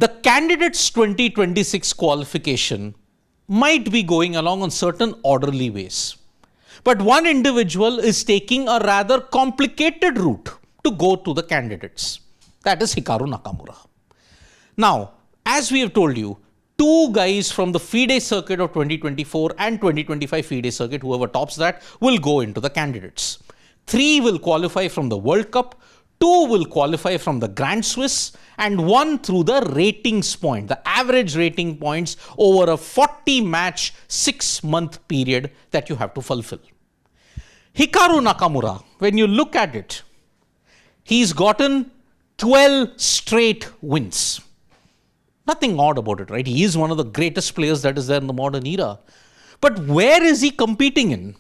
The candidates 2026 qualification might be going along on certain orderly ways. But one individual is taking a rather complicated route to go to the candidates. That is Hikaru Nakamura. Now, as we have told you, two guys from the FIDE circuit of 2024 and 2025 FIDE circuit, whoever tops that, will go into the candidates. 3 will qualify from the World Cup, 2 will qualify from the Grand Swiss, and 1 through the ratings point, the average rating points over a 40-match, 6-month period that you have to fulfill. Hikaru Nakamura, when you look at it, he's gotten 12 straight wins. Nothing odd about it, right? He is one of the greatest players that is there in the modern era. But where is he competing in?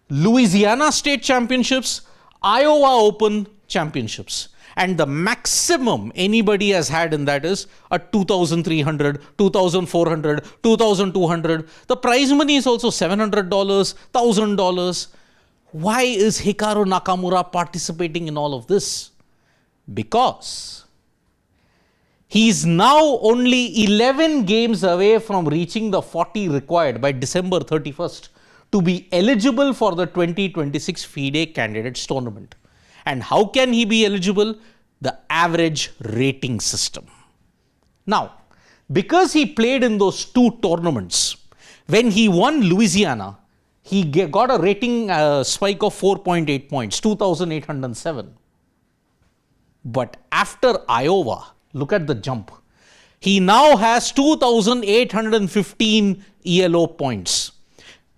Louisiana State Championships, Iowa Open Championships. And the maximum anybody has had in that is a 2,300, 2,400, 2,200. The prize money is also $700, $1,000. Why is Hikaru Nakamura participating in all of this? Because he's now only 11 games away from reaching the 40 required by December 31st to be eligible for the 2026 FIDE Candidates tournament. And how can he be eligible? The average rating system. Now, because he played in those 2 tournaments, when he won Louisiana, he got a rating spike of 4.8 points, 2,807. But after Iowa, look at the jump. He now has 2,815 ELO points.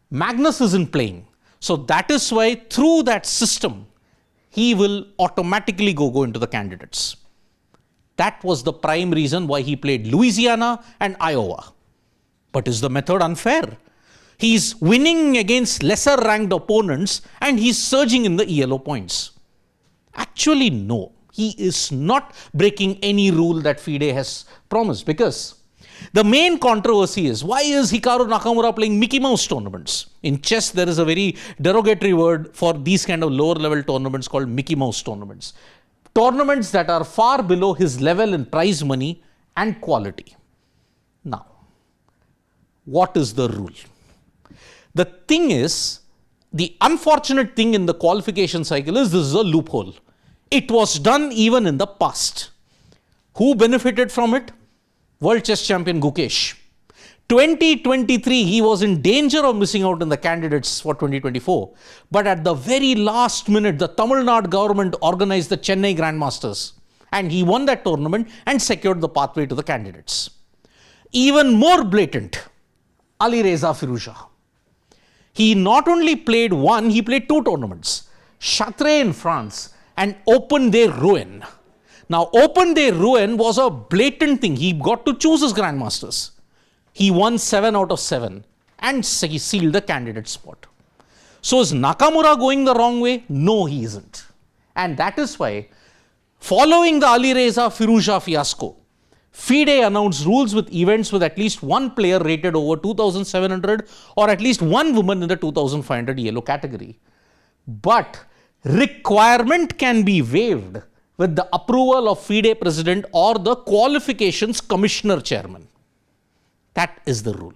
Magnus isn't playing. So that is why through that system, he will automatically go into the candidates. That was the prime reason why he played Louisiana and Iowa. But is the method unfair? He's winning against lesser ranked opponents and he's surging in the ELO points. Actually, no. He is not breaking any rule that FIDE has promised, because the main controversy is, why is Hikaru Nakamura playing Mickey Mouse tournaments? In chess, there is a very derogatory word for these kind of lower level tournaments called Mickey Mouse tournaments. Tournaments that are far below his level in prize money and quality. Now, what is the rule? The thing is, the unfortunate thing in the qualification cycle is this is a loophole. It was done even in the past. Who benefited from it? World Chess Champion Gukesh. 2023, he was in danger of missing out in the candidates for 2024. But at the very last minute, the Tamil Nadu government organized the Chennai Grandmasters. And he won that tournament and secured the pathway to the candidates. Even more blatant, Alireza Firouzja. He not only played one, he played 2 tournaments. Chartres in France and Open de Rouen. Now, Open de Rouen was a blatant thing. He got to choose his grandmasters. He won 7 out of 7 and he sealed the candidate spot. So is Nakamura going the wrong way? No, he isn't. And that is why, following the Alireza Firouzja fiasco, FIDE announced rules with events with at least 1 player rated over 2,700 or at least 1 woman in the 2,500 yellow category. But requirement can be waived with the approval of FIDE president or the qualifications commissioner chairman. That is the rule.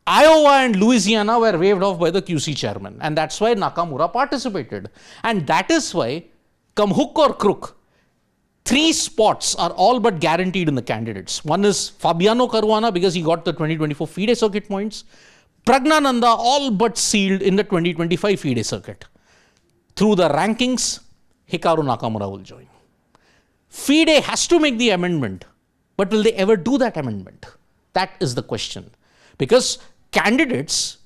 Iowa and Louisiana were waived off by the QC chairman, and that's why Nakamura participated. And that is why, come hook or crook, 3 spots are all but guaranteed in the candidates. One is Fabiano Caruana because he got the 2024 FIDE circuit points. Pragnananda all but sealed in the 2025 FIDE circuit. Through the rankings, Hikaru Nakamura will join. FIDE has to make the amendment, but will they ever do that amendment? That is the question. Because candidates,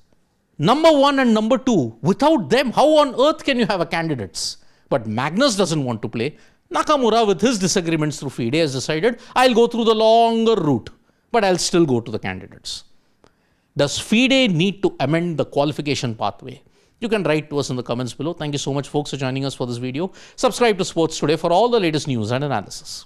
number 1 and number 2, without them, how on earth can you have a candidates? But Magnus doesn't want to play. Nakamura, with his disagreements through FIDE, has decided, I'll go through the longer route, but I'll still go to the candidates. Does FIDE need to amend the qualification pathway? You can write to us in the comments below. Thank you so much, folks, for joining us for this video. Subscribe to Sports Today for all the latest news and analysis.